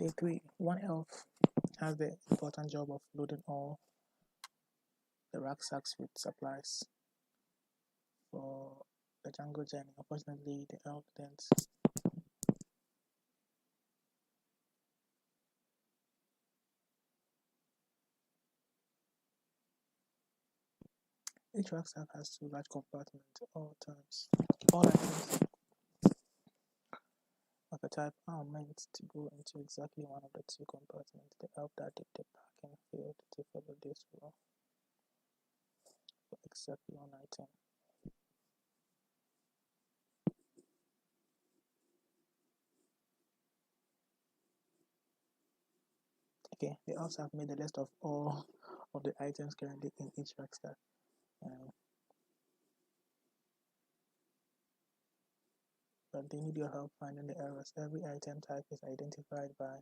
Day 3. One elf has the important job of loading all the rucksacks with supplies for the jungle journey. Unfortunately, the elf didn't. Each rucksack has 2 large compartments. All items of a type are meant to go into exactly one of the 2 compartments. The elf that did the packing failed to follow this rule for exactly one item. Okay, the elves have made a list of all of the items currently in each rucksack. But they need your help finding the errors. Every item type is identified by a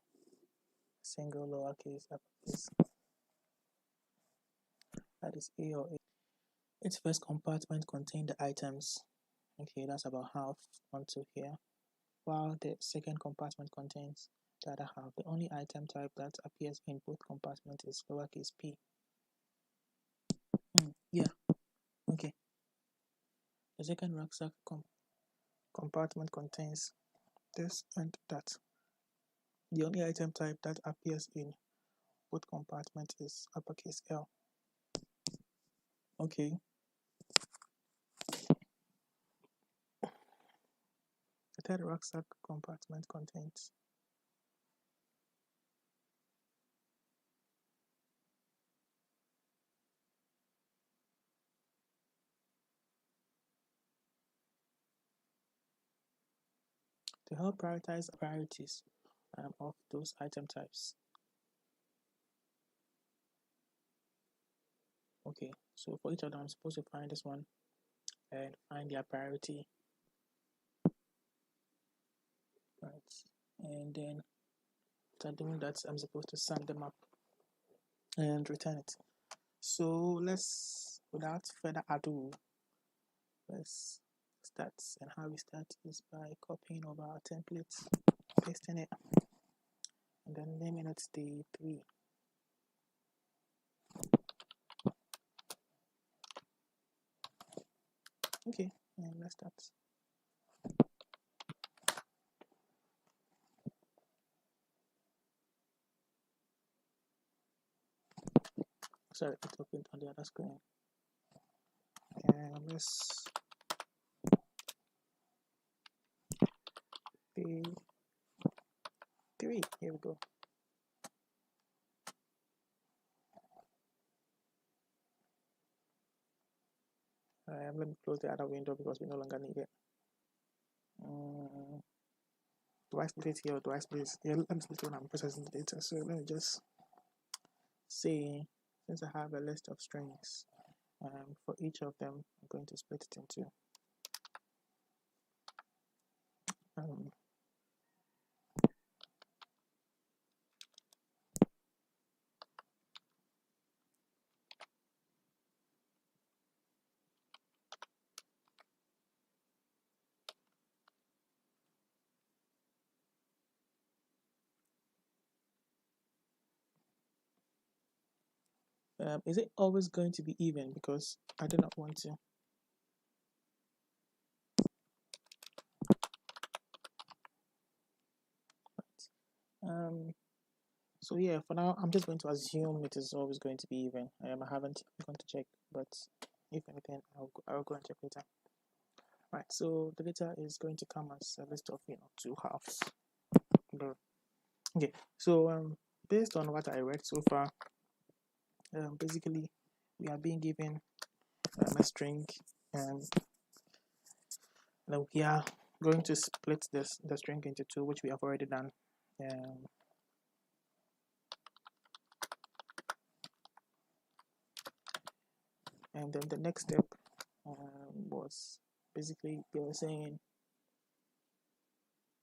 single lowercase uppercase. That is A or A. Its first compartment contains the items. Okay, that's about half onto here. While the second compartment contains the other half. The only item type that appears in both compartments is lowercase p. Yeah, okay. The second rucksack compartment contains this and that. The only item type that appears in both compartments is uppercase L. Okay. The third rucksack compartment contains to help prioritize priorities of those item types. Okay, so for each of them, I'm supposed to find this one and find their priority. Right, and then after doing that, I'm supposed to sum them up and return it. So let's, without further ado, let's start. And how we start is by copying over our template, pasting it, and then naming it Day 3. Okay, and let's start. Sorry, it opened on the other screen. And let's Day 3. Here we go. Let me close the other window because we no longer need it. Do I split it here or do I split it? Yeah, let me split it when I'm processing the data. So let me just say, since I have a list of strings, for each of them, I'm going to split it into is it always going to be even? Because I do not want to. So yeah, for now, I'm just going to assume it is always going to be even. I haven't gone to check, but if anything, I'll go and check later. Right, so the data is going to come as a list of 2 halves. Okay, so based on what I read so far, basically we are being given a string, and we are going to split the string into 2, which we have already done. And then the next step was basically they were saying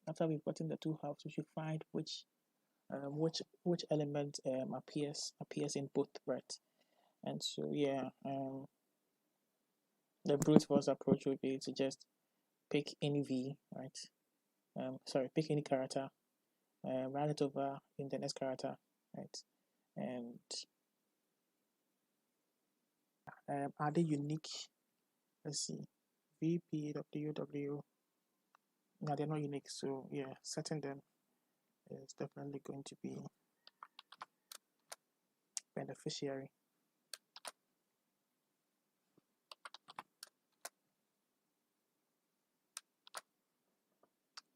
after we've gotten the 2 halves, we should find which element appears in both, right? And so yeah, the brute force approach would be to just pick any v, right? Pick any character write it over in the next character, right? And are they unique? Let's see, VP, WW. No, they're not unique. So yeah, setting them is definitely going to be beneficiary.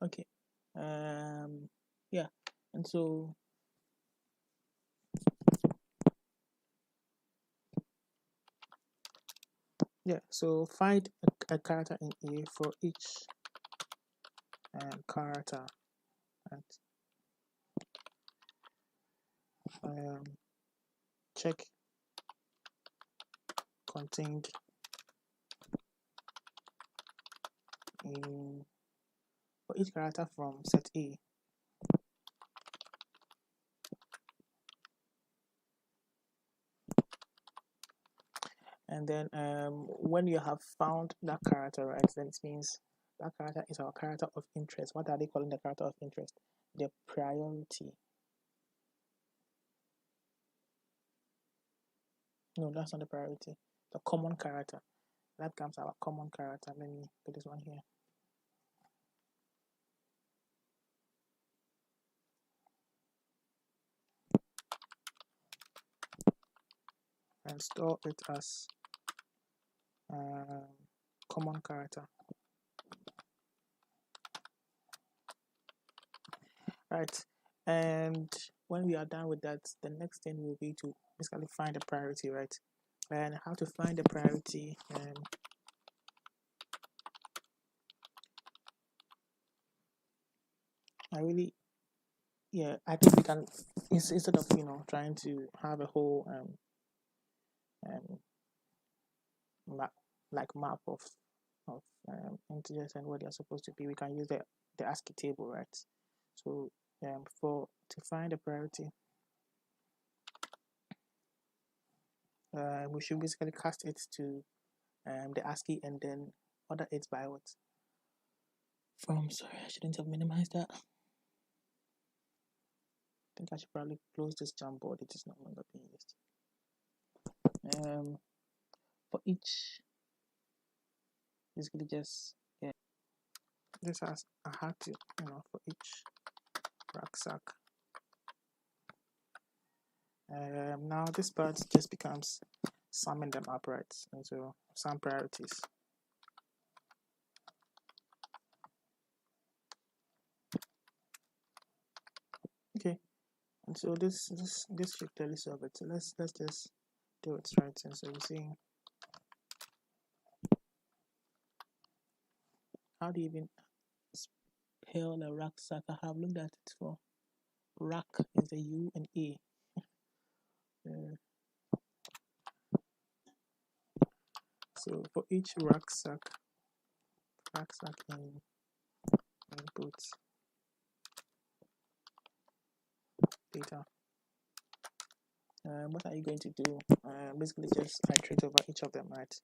Okay. Yeah, and so yeah, so find a character in A for each character, and check contained in for each character from set A. And then when you have found that character, right, then it means that character is our character of interest. What are they calling the character of interest? The priority. No, that's not the priority. The common character. That becomes our common character. Let me put this one here. And store it as common character. Right. And when we are done with that, the next thing will be to basically find the priority, right? And how to find the priority. I think we can, instead of trying to have a whole map of integers and what they're supposed to be, we can use the ASCII table, right? So to find the priority, we should basically cast it to the ASCII and then order it by what? Sorry, I shouldn't have minimized that. I think I should probably close this Jamboard. It is no longer being used. For each, basically just this has I had to for each rucksack. Now this part just becomes summing them up, right? And so some priorities. Okay, and so this should clearly solve it. So let's just do it, right? And so we're seeing how do you even spell the rucksack? I have looked at it for rack is a U and A. So for each rucksack in input data, what are you going to do? Basically just iterate over each of them, right?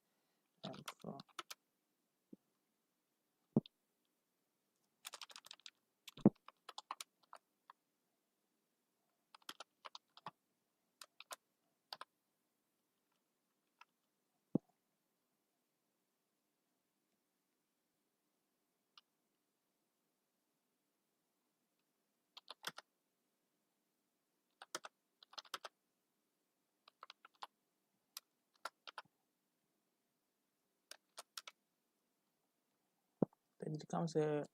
Then it becomes a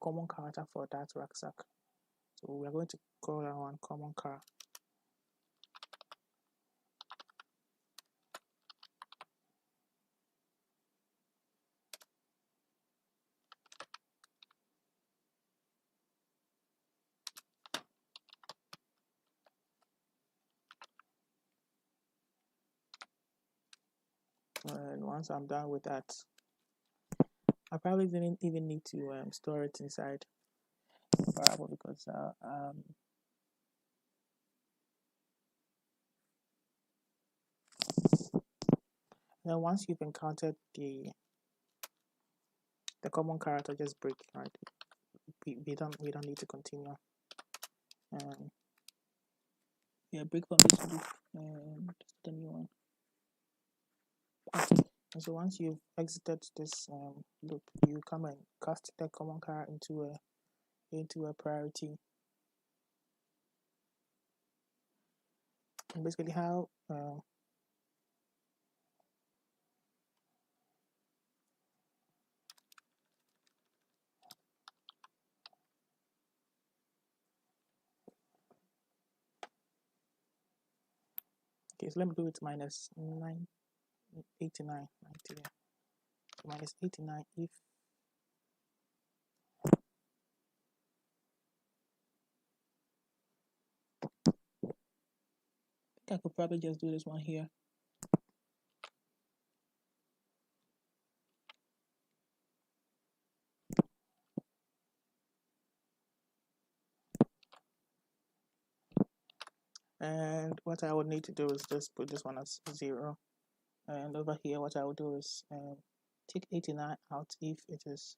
common character for that rucksack. So we are going to call that one common car. And once I'm done with that, I probably didn't even need to store it inside a variable because then once you've encountered the common character, just break, right? We don't need to continue. Yeah, break from this loop and the new one. Okay. And so once you've exited this loop, you come and cast the common car into a priority. And basically how okay, so let me do it minus 89, 90, minus 89 if I could probably just do this one here. And what I would need to do is just put this one as 0. And over here, what I will do is take 89 out if it is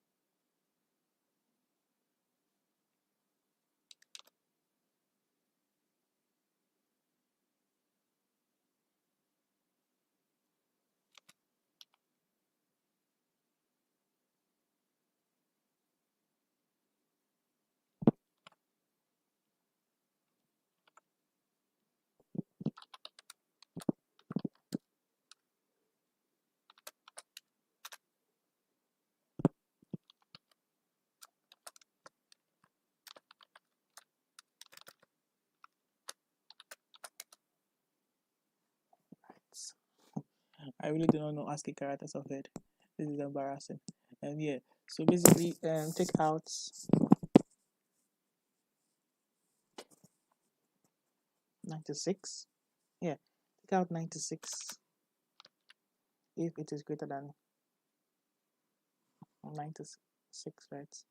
I really do not know ASCII characters of it. This is embarrassing. And yeah, so basically take out 96. Yeah, take out 96 if it is greater than 96, right?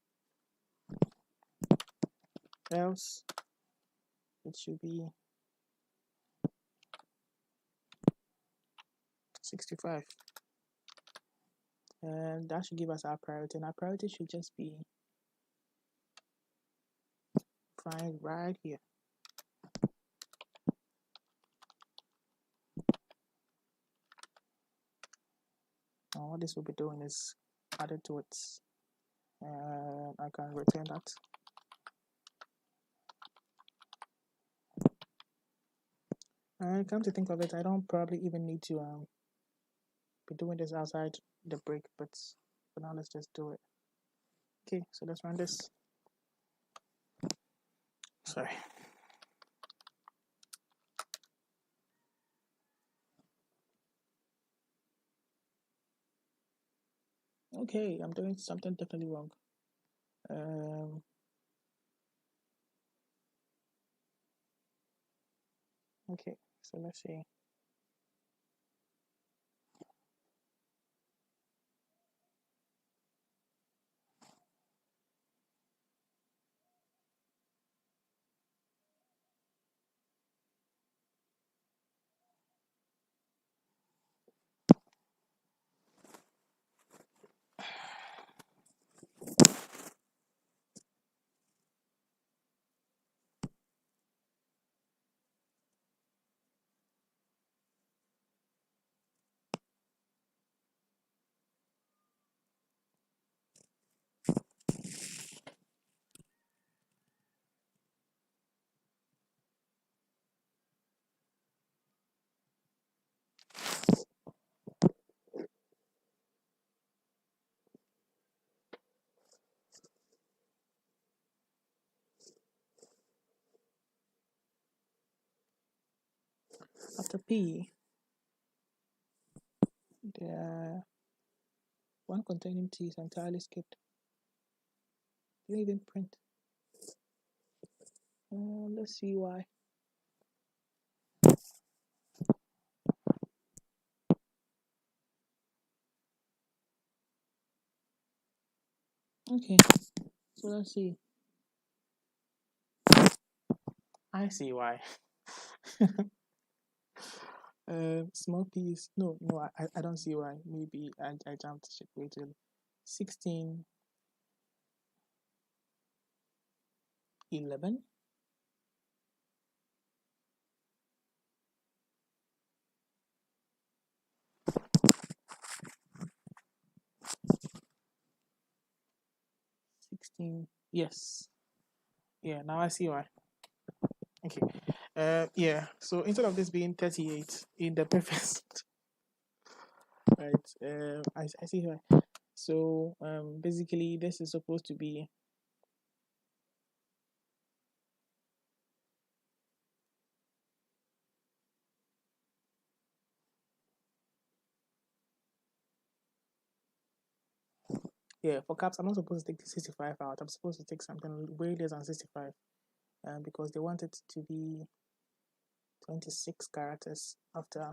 Else it should be 65. And that should give us our priority. And our priority should just be find right here. And what this will be doing is added to it. And I can return that. And come to think of it, I don't probably even need to be doing this outside the break, but for now let's just do it. Okay, so let's run this. Sorry. Okay, I'm doing something definitely wrong. Okay, so let's see. After P, the one containing T is entirely skipped. Didn't even print. Let's see why. Okay, so let's see. I see why. Small piece. No, I don't see why. Maybe I jumped ship way too. 16, 11. 16. Yes. Yeah, now I see why. Okay. Yeah. So instead of this being 38 in the preface, right? I see why. So basically this is supposed to be yeah, for caps I'm not supposed to take the 65 out. I'm supposed to take something way less than 65. Because they want it to be 26 characters after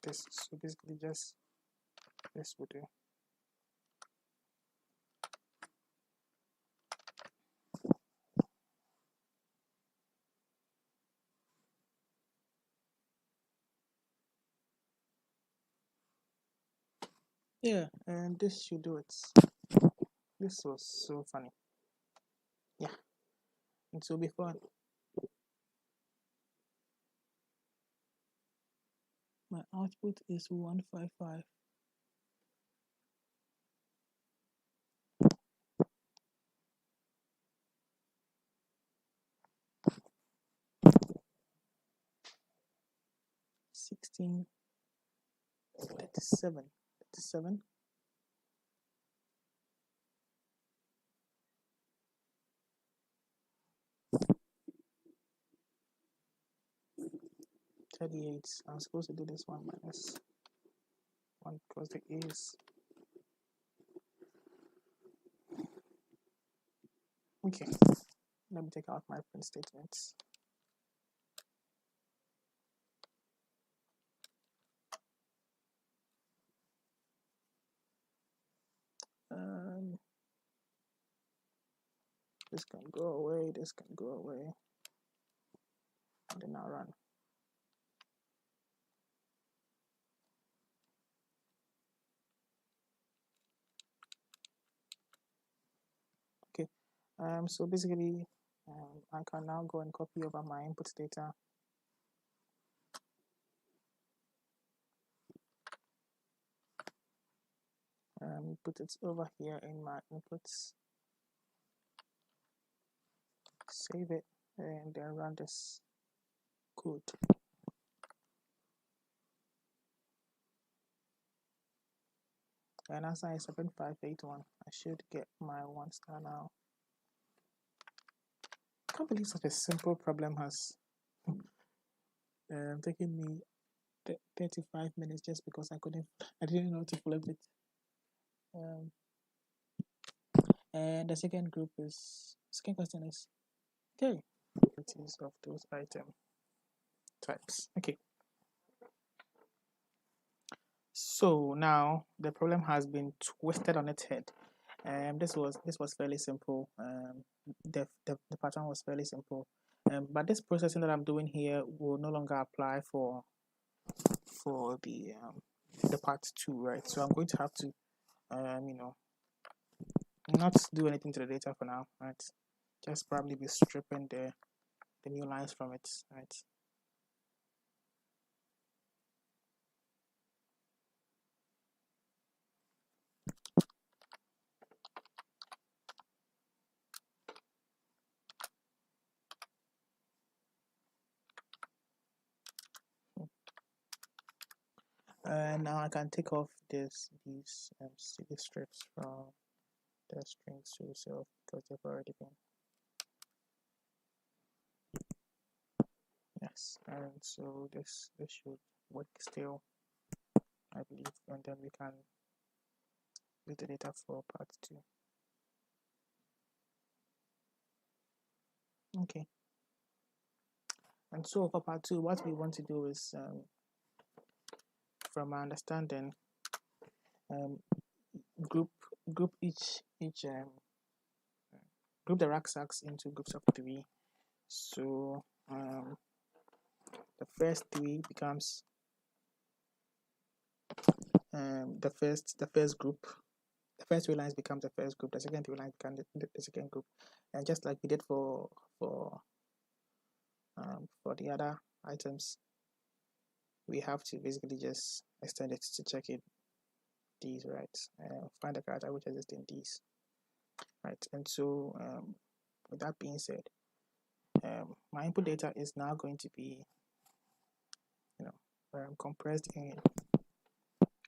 this. So basically just this will do. Yeah, and this should do it. This was so funny. Yeah, it will be fun. My output is 155. $16.37. 37. 38. I'm supposed to do this one minus 1 because the A is okay. Let me take out my print statements. This can go away, this can go away, and then I'll run. Okay, so basically I can now go and copy over my input data. Put it over here in my inputs, save it, and then run this code. And answer is 7581. I should get my 1 star now. I can't believe such a simple problem has taken me 35 minutes just because I didn't know to flip it. And the second question is, okay, properties of those item types. Okay. So now the problem has been twisted on its head. This was fairly simple. The pattern was fairly simple. But this processing that I'm doing here will no longer apply for the part 2, right? So I'm going to have to not do anything to the data for now, right? Just probably be stripping the new lines from it, right? And now I can take off these CD strips from the strings to itself because they've already been. Yes, and so this should work still, I believe, and then we can use the data for part 2. Okay. And so for part 2, what we want to do is, from my understanding, group each group the rucksacks into groups of 3. So the first 3 becomes the first group. The first 3 lines become the first group. The second 3 lines become the second group, and just like we did for the other items, we have to basically just extend it to check it these, right? Find the character which exists in these. right? And so with that being said, my input data is now going to be, compressed in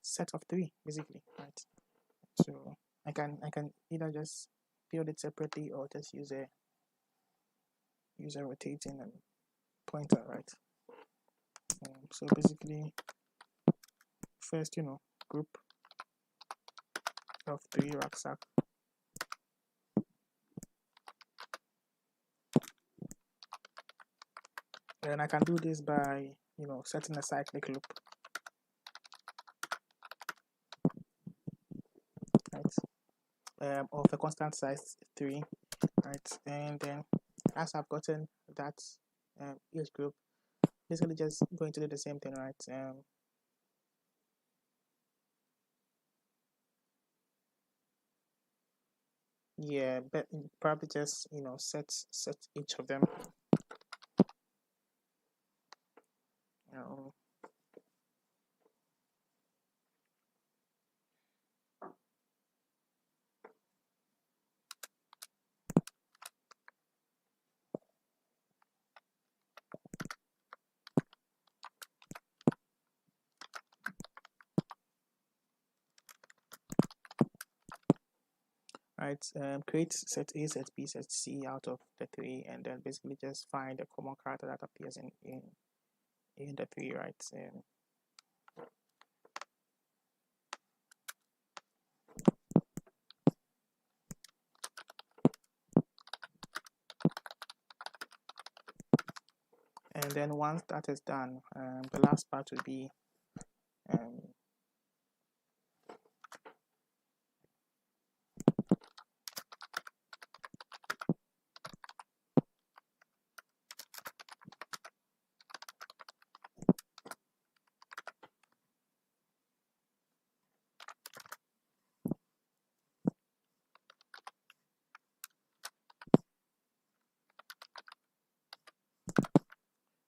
set of 3 basically, right? So I can either just build it separately or just use a rotating and pointer, right? So basically, first, group of 3 rucksack. And I can do this by, setting a cyclic loop, right? Of a constant size 3, right? And then as I've gotten that each group, basically just going to do the same thing, right? Yeah, but probably just set each of them. Right, create set A, set B, set C out of the 3, and then basically just find a common character that appears in the 3, right? And then once that is done, the last part will be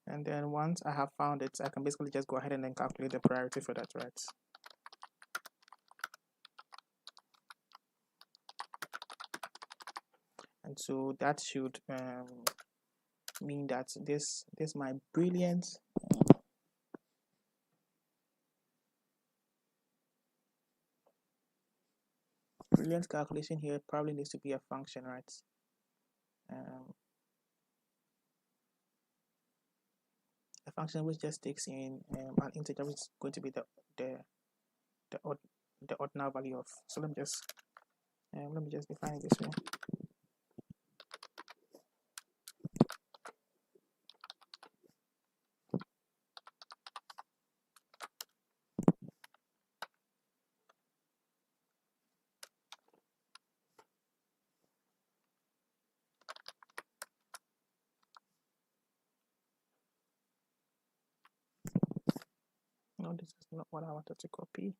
and then once I have found it, I can basically just go ahead and then calculate the priority for that, right? And so that should mean that this my brilliant calculation here probably needs to be a function, right? A function which just takes in an integer which is going to be the ordinal value of. So let me just define it this way. No, this is not what I wanted to copy.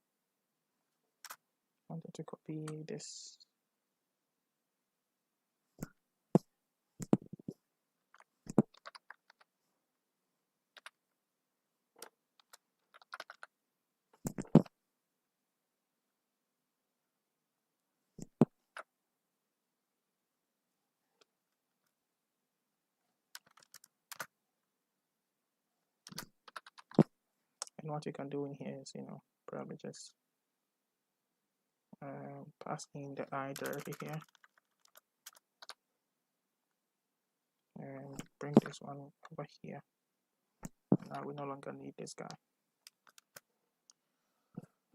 I wanted to copy this. And what you can do in here is, probably just pass in the I directly here. And bring this one over here. Now we no longer need this guy.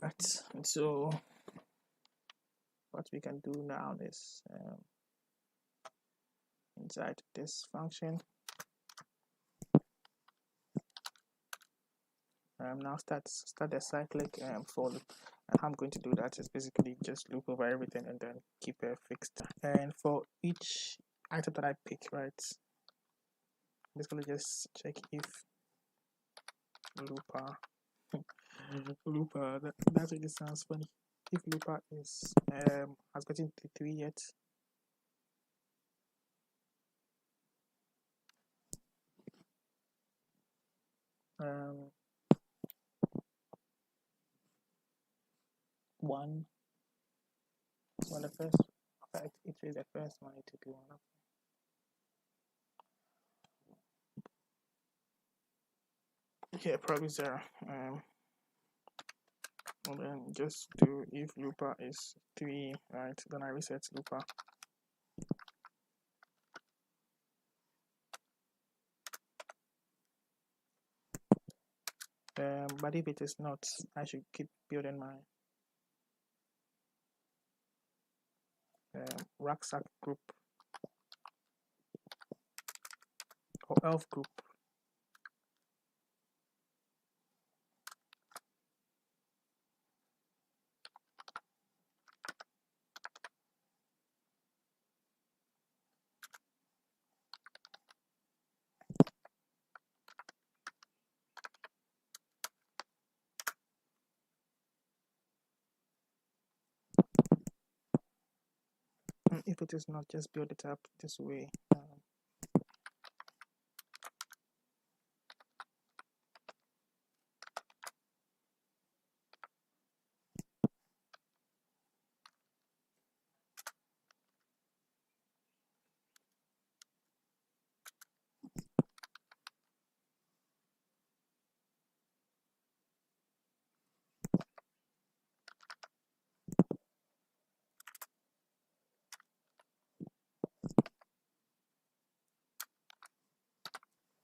Right, and so what we can do now is inside this function, now start the cyclic for loop. And how I'm going to do that is basically just loop over everything and then keep it fixed. And for each item that I pick, right, basically just check if looper looper that really sounds funny. If looper is has gotten to 3 yet, one, well, the first Right, it is the first one to do one. Okay, probably 0. And then just do if looper is 3, right? Then I reset looper. But if it is not, I should keep building my rucksack group or elf group. If it is not, just build it up this way.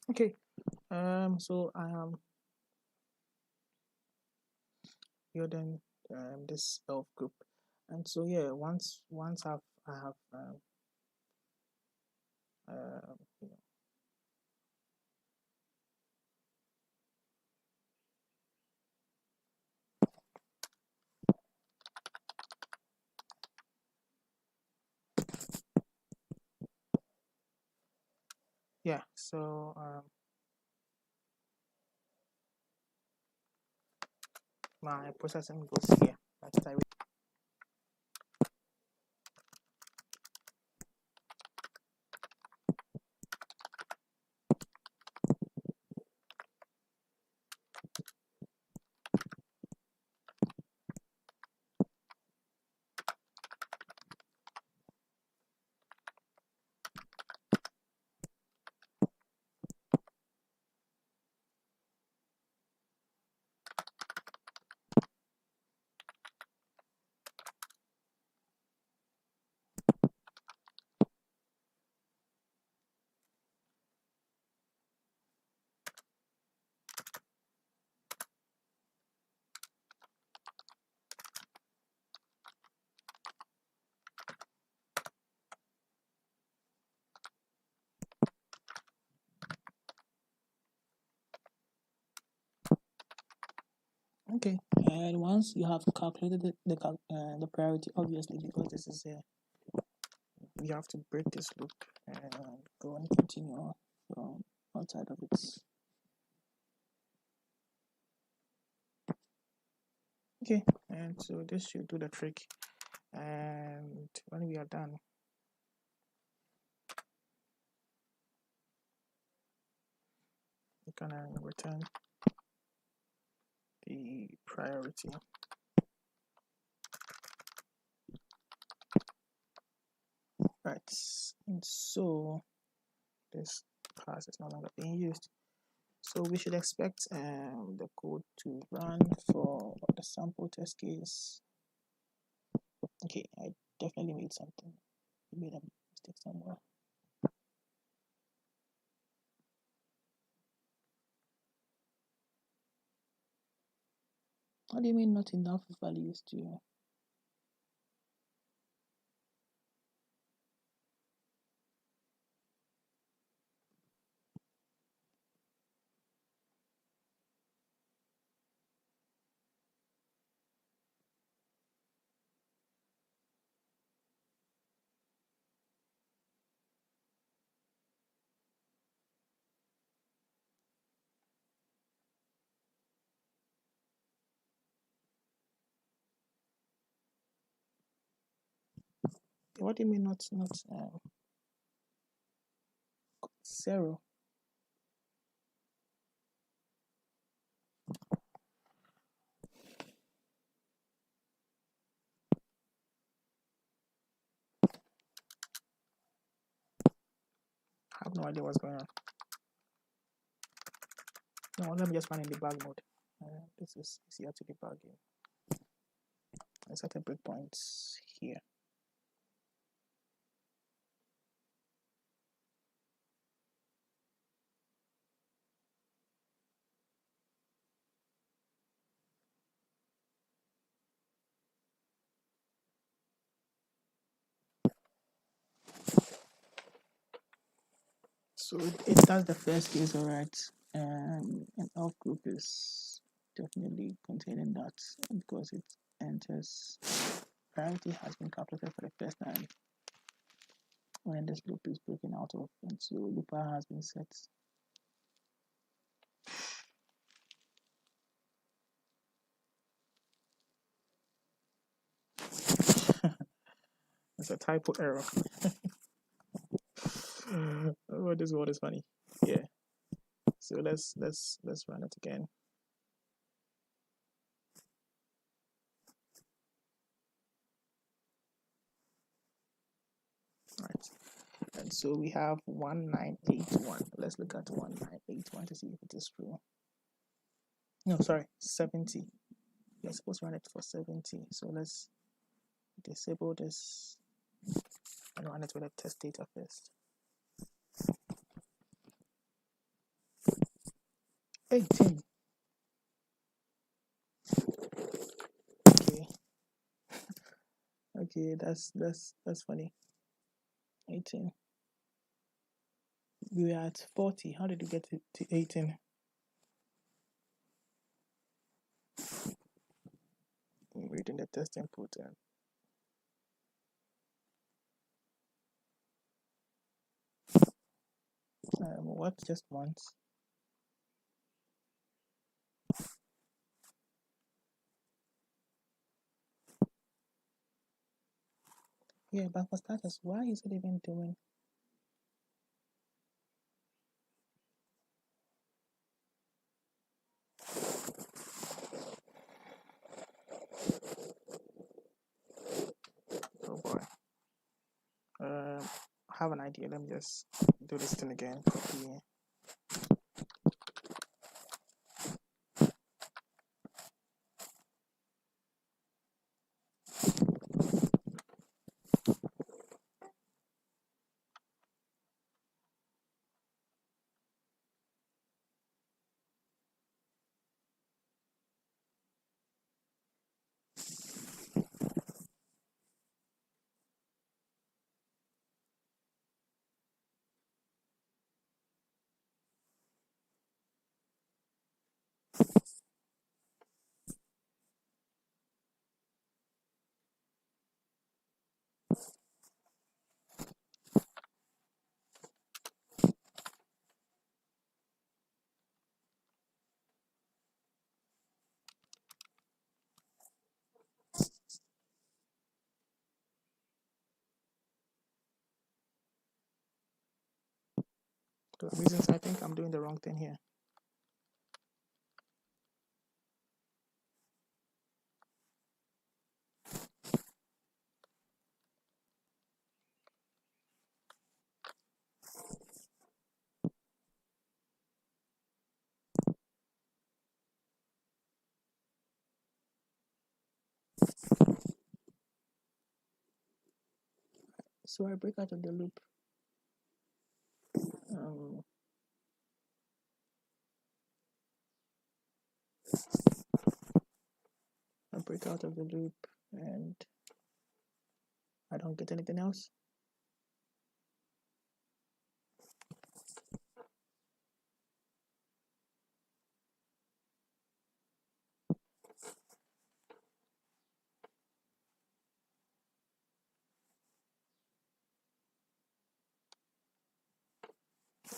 Okay, so I am building this elf group, and so yeah, once I have you know, yeah, so my processing goes here. That's I okay. And once you have calculated the priority, obviously, because this is we have to break this loop and go and continue from outside of it. Okay, and so this should do the trick. And when we are done, we can return the priority. Right, and so this class is no longer being used. So we should expect the code to run for the sample test case. Okay, I definitely made something. I made a mistake somewhere. What do you mean not enough values to? What do you mean not 0? I have no idea what's going on. No, let me just run in debug mode. This is easier to debug in. I set a breakpoint here. So it does the first case, all right, and an off group is definitely containing that because it enters priority has been calculated for the first time when this loop is broken out of, and so looper has been set. It's a typo error. Oh, this word is funny. Yeah. So let's run it again. Right. And so we have 1981. Let's look at 1981 to see if it is true. No, sorry, 70. You're supposed to run it for 70. So let's disable this and run it with the test data first. 18. Okay. Okay, that's funny. 18. We were at 40. How did you get to 18? I'm reading the test input. What just once? Yeah, but for starters, why is it even doing? Oh boy. I have an idea. Let me just do this thing again. Copy. The reasons I think I'm doing the wrong thing here. So I break out of the loop. I break out of the loop and I don't get anything else.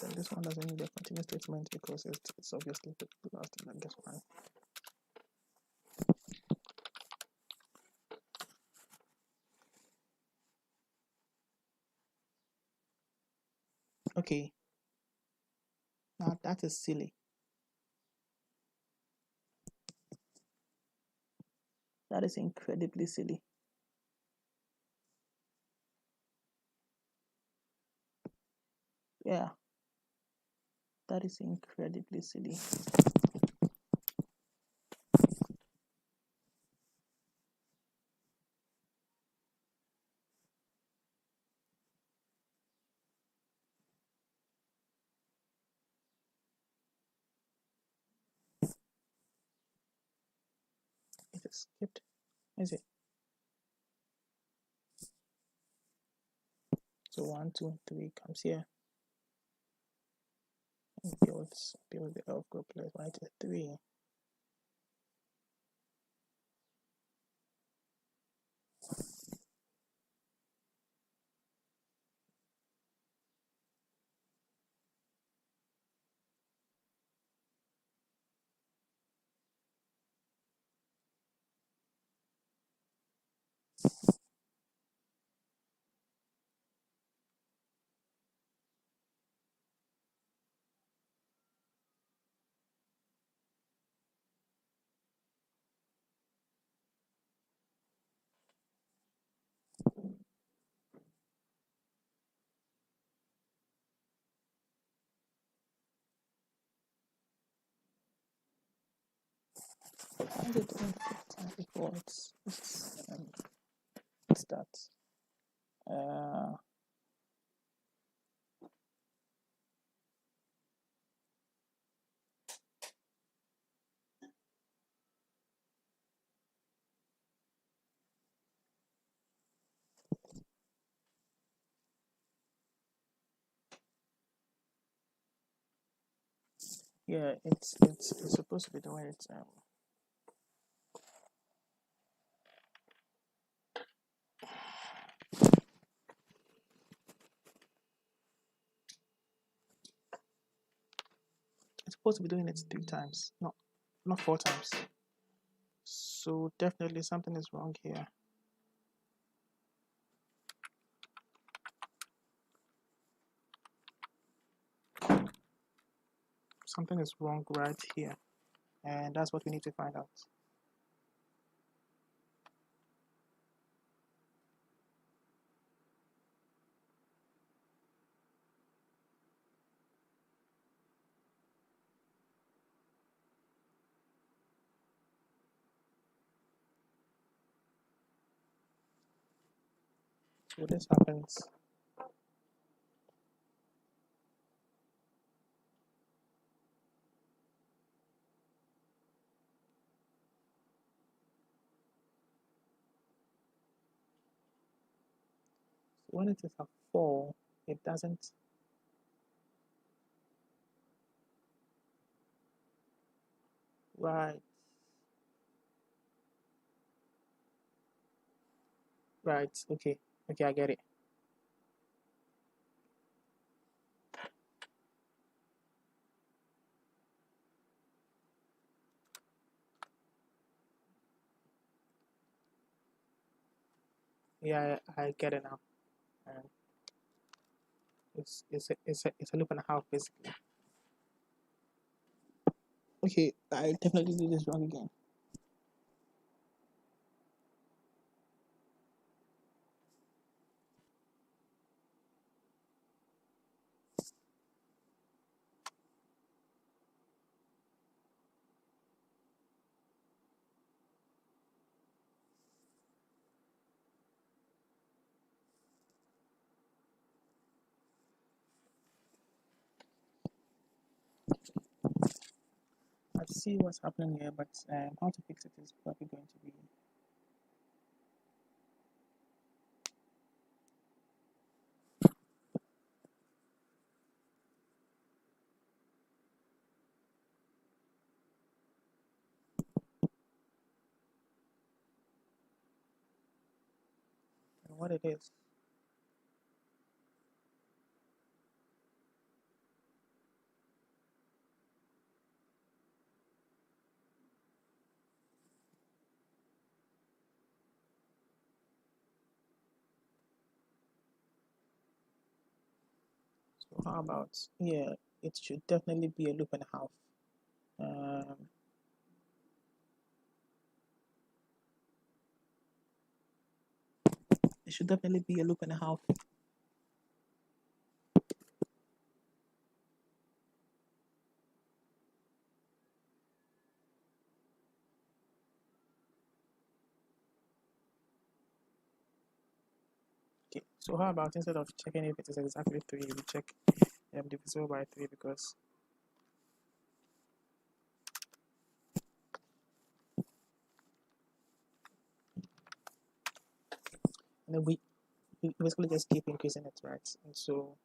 Then this one doesn't need a continuous statement because it's obviously the last thing that gets one. Okay. Now that is silly. That is incredibly silly. Yeah, that is incredibly silly. It is skipped. Is it? So 1, 2, 3 comes here. And build the elf group. Let's write a 3. Why is it doing 5 times before it's that? Uh, yeah, it's supposed to be the way it's supposed to be doing it 3 times, not 4 times. So definitely something is wrong here. Something is wrong right here, and that's what we need to find out. So this happens. When it is a 4, it doesn't. Right, right. Okay, okay, I get it. Yeah, I get it now. And it's a loop and a half basically. Okay, I definitely did this wrong again. I see what's happening here, but how to fix it is probably going to be. What it is. So how about, yeah, it should definitely be a loop and a half. Um, it should definitely be a loop and a half. Okay, so how about instead of checking if it is exactly 3, we check divisible by 3, because and then we basically just keep increasing it, right? And so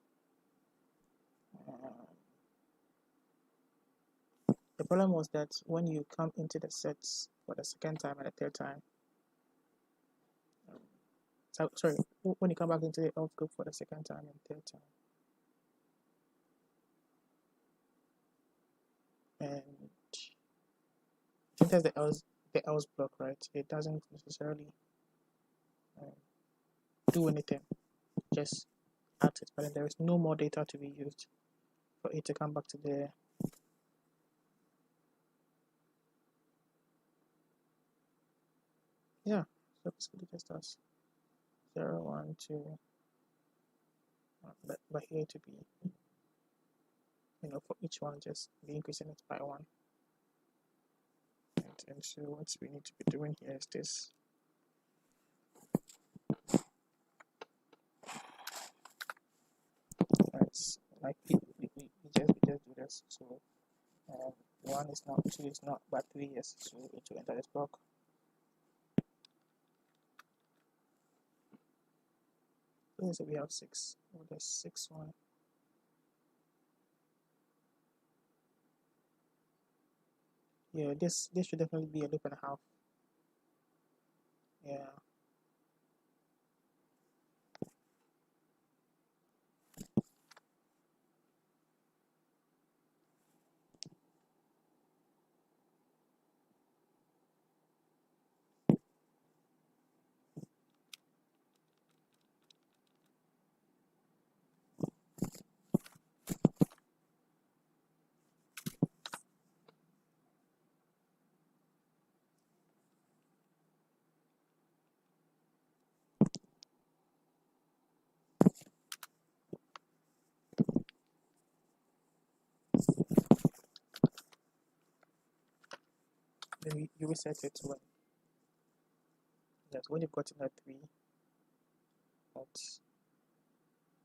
the problem was that when you come into the sets for the second time and the third time, so, sorry, when you come back into the elf group for the second time and third time, and I think that's the else block, right? It doesn't necessarily do anything, just adds it, but then there is no more data to be used for it to come back to the so basically just does 0, 1, 2, but here to be, for each one just be increasing it by 1. And so what we need to be doing here is this. It's like we just do this. So 1 is not, 2 is not, but 3 is. So we need to enter this block. So we have 6. Oh, there's 6 1. Yeah, this should definitely be a loop and a half. Yeah. Then you reset it when you've gotten that 3,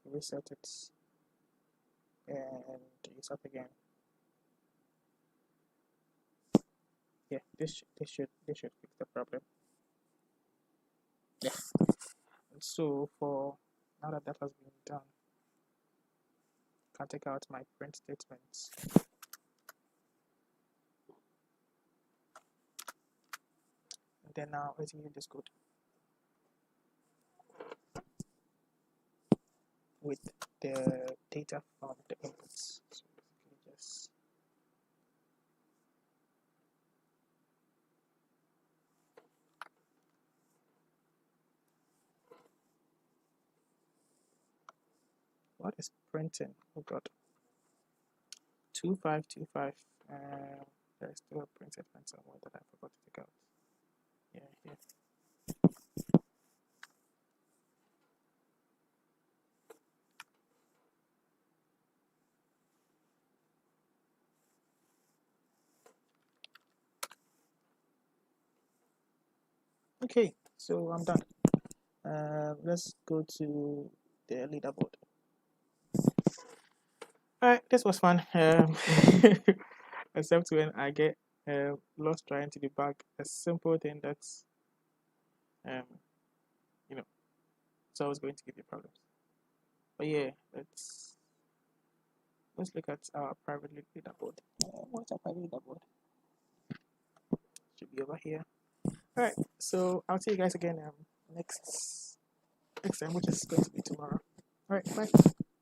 you reset it and you start again. Yeah, this should fix the problem. Yeah. And so for now that has been done, I can take out my print statements. And then now execute this code with the data from the inputs. So basically just what is printing? Oh god. 2525. There's still a printed line somewhere that I forgot to take out. Yeah, here. Okay, so I'm done. Let's go to the leaderboard. Alright, this was fun. Except when I get lost trying to debug a simple thing that's it's always going to give you problems. But yeah, let's look at our private leaderboard. What's our private leaderboard? Should be over here. Alright, so I'll see you guys again next time, which is going to be tomorrow. Alright, bye.